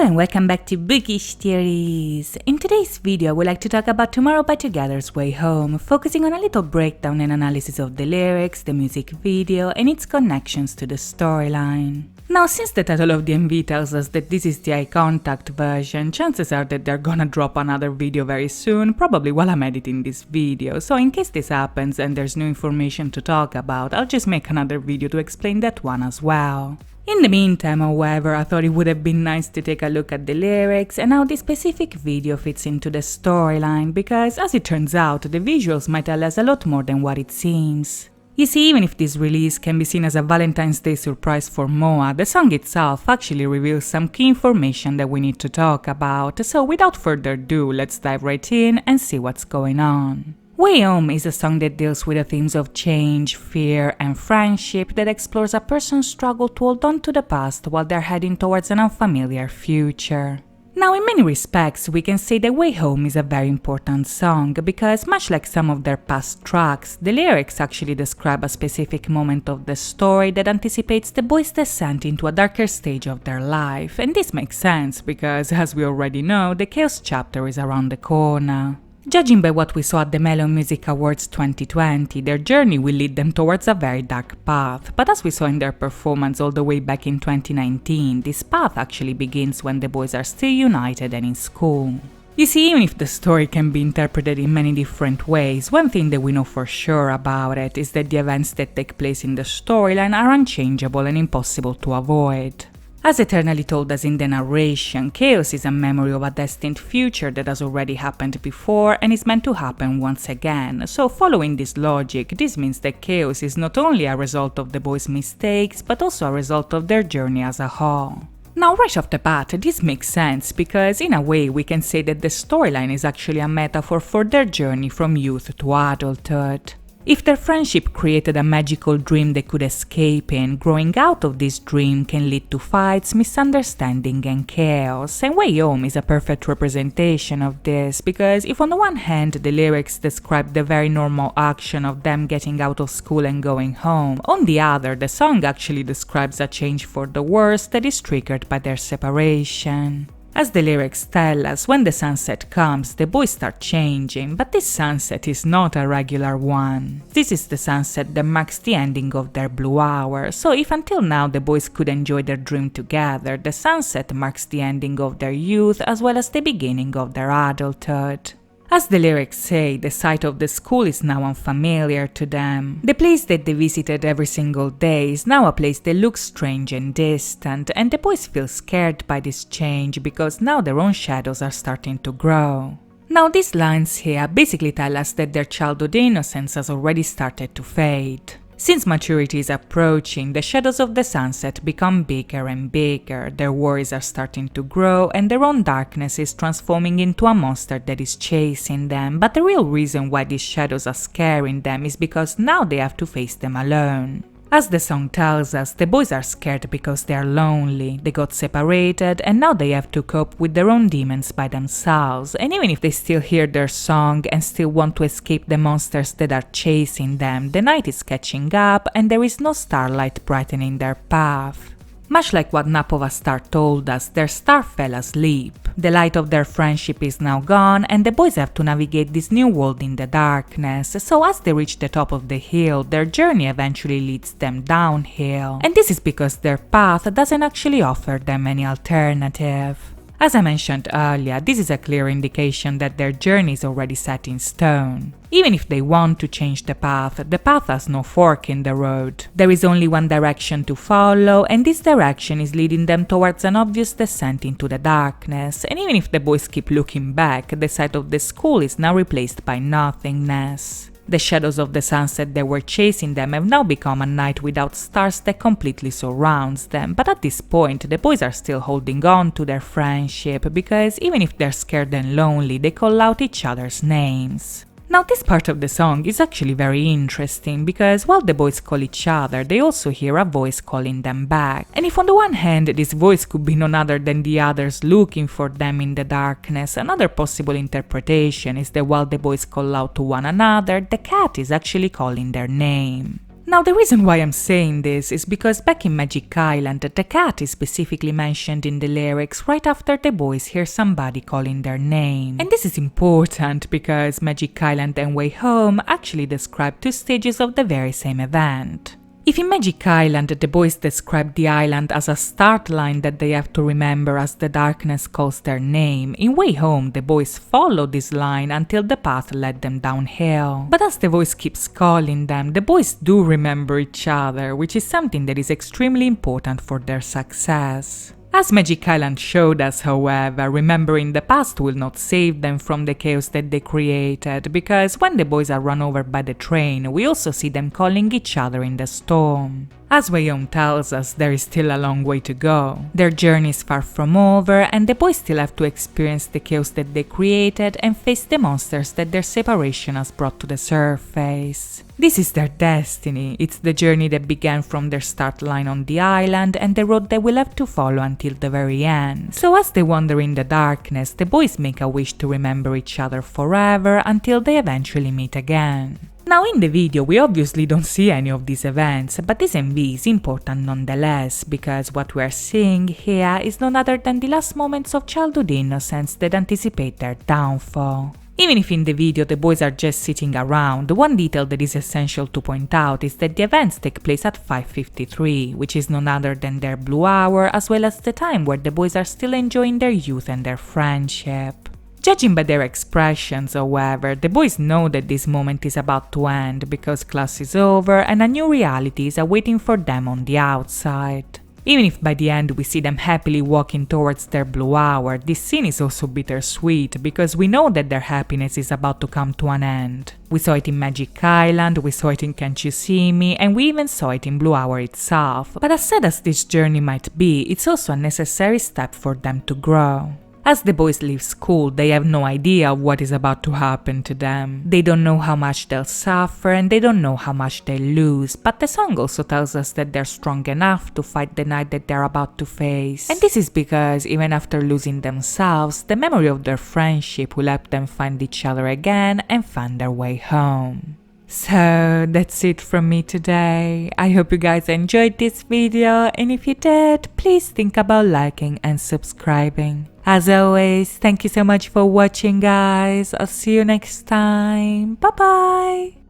and welcome back to Bookish Theories. In today's video, I would like to talk about Tomorrow by Together's Way Home, focusing on a little breakdown and analysis of the lyrics, the music video, and its connections to the storyline. Now, since the title of the MV tells us that this is the eye contact version, chances are that they're gonna drop another video very soon, probably while I'm editing this video, so in case this happens and there's new information to talk about, I'll just make another video to explain that one as well. In the meantime, however, I thought it would have been nice to take a look at the lyrics and how this specific video fits into the storyline, because as it turns out, the visuals might tell us a lot more than what it seems. You see, even if this release can be seen as a Valentine's Day surprise for Moa, the song itself actually reveals some key information that we need to talk about, so without further ado, let's dive right in and see what's going on. Way Home is a song that deals with the themes of change, fear, and friendship, that explores a person's struggle to hold on to the past while they're heading towards an unfamiliar future. Now, in many respects, we can say that Way Home is a very important song because, much like some of their past tracks, the lyrics actually describe a specific moment of the story that anticipates the boys' descent into a darker stage of their life, and this makes sense because, as we already know, the Chaos chapter is around the corner. Judging by what we saw at the Melon Music Awards 2020, their journey will lead them towards a very dark path, but as we saw in their performance all the way back in 2019, this path actually begins when the boys are still united and in school. You see, even if the story can be interpreted in many different ways, one thing that we know for sure about it is that the events that take place in the storyline are unchangeable and impossible to avoid. As eternally told us in the narration, chaos is a memory of a destined future that has already happened before and is meant to happen once again, so following this logic, this means that chaos is not only a result of the boys' mistakes, but also a result of their journey as a whole. Now, right off the bat, this makes sense because in a way we can say that the storyline is actually a metaphor for their journey from youth to adulthood. If their friendship created a magical dream they could escape in, growing out of this dream can lead to fights, misunderstanding, and chaos, and Way Home is a perfect representation of this, because if on the one hand the lyrics describe the very normal action of them getting out of school and going home, on the other the song actually describes a change for the worse that is triggered by their separation. As the lyrics tell us, when the sunset comes, the boys start changing, but this sunset is not a regular one. This is the sunset that marks the ending of their blue hour, so if until now the boys could enjoy their dream together, the sunset marks the ending of their youth as well as the beginning of their adulthood. As the lyrics say, the sight of the school is now unfamiliar to them. The place that they visited every single day is now a place that looks strange and distant, and the boys feel scared by this change because now their own shadows are starting to grow. Now, these lines here basically tell us that their childhood innocence has already started to fade. Since maturity is approaching, the shadows of the sunset become bigger and bigger, their worries are starting to grow, and their own darkness is transforming into a monster that is chasing them, but the real reason why these shadows are scaring them is because now they have to face them alone. As the song tells us, the boys are scared because they are lonely, they got separated, and now they have to cope with their own demons by themselves, and even if they still hear their song and still want to escape the monsters that are chasing them, the night is catching up and there is no starlight brightening their path. Much like what Nap of a Star told us, their star fell asleep. The light of their friendship is now gone and the boys have to navigate this new world in the darkness, so as they reach the top of the hill, their journey eventually leads them downhill. And this is because their path doesn't actually offer them any alternative. As I mentioned earlier, this is a clear indication that their journey is already set in stone. Even if they want to change the path has no fork in the road. There is only one direction to follow, and this direction is leading them towards an obvious descent into the darkness, and even if the boys keep looking back, the sight of the school is now replaced by nothingness. The shadows of the sunset that were chasing them have now become a night without stars that completely surrounds them, but at this point the boys are still holding on to their friendship because even if they're scared and lonely, they call out each other's names. Now, this part of the song is actually very interesting because while the boys call each other, they also hear a voice calling them back. And if on the one hand this voice could be none other than the others looking for them in the darkness, another possible interpretation is that while the boys call out to one another, the cat is actually calling their name. Now the reason why I'm saying this is because back in Magic Island, the cat is specifically mentioned in the lyrics right after the boys hear somebody calling their name. And this is important because Magic Island and Way Home actually describe two stages of the very same event. If in Magic Island the boys describe the island as a start line that they have to remember as the darkness calls their name, in Way Home the boys follow this line until the path led them downhill. But as the voice keeps calling them, the boys do remember each other, which is something that is extremely important for their success. As Magic Island showed us, however, remembering the past will not save them from the chaos that they created, because when the boys are run over by the train, we also see them calling each other in the storm. As Way Home tells us, there is still a long way to go. Their journey is far from over, and the boys still have to experience the chaos that they created and face the monsters that their separation has brought to the surface. This is their destiny. It's the journey that began from their start line on the island and the road they will have to follow until the very end. So as they wander in the darkness, the boys make a wish to remember each other forever until they eventually meet again. Now in the video we obviously don't see any of these events, but this MV is important nonetheless, because what we are seeing here is none other than the last moments of childhood innocence that anticipate their downfall. Even if in the video the boys are just sitting around, one detail that is essential to point out is that the events take place at 5:53, which is none other than their blue hour, as well as the time where the boys are still enjoying their youth and their friendship. Judging by their expressions, however, the boys know that this moment is about to end because class is over and a new reality is awaiting for them on the outside. Even if by the end we see them happily walking towards their blue hour, this scene is also bittersweet because we know that their happiness is about to come to an end. We saw it in Magic Island, we saw it in Can't You See Me, and we even saw it in Blue Hour itself. But as sad as this journey might be, it's also a necessary step for them to grow. As the boys leave school, they have no idea of what is about to happen to them. They don't know how much they'll suffer and they don't know how much they'll lose, but the song also tells us that they're strong enough to fight the night that they're about to face. And this is because even after losing themselves, the memory of their friendship will help them find each other again and find their way home. So that's it from me today. I hope you guys enjoyed this video, and if you did, please think about liking and subscribing. As always, thank you so much for watching, guys. I'll see you next time. Bye bye!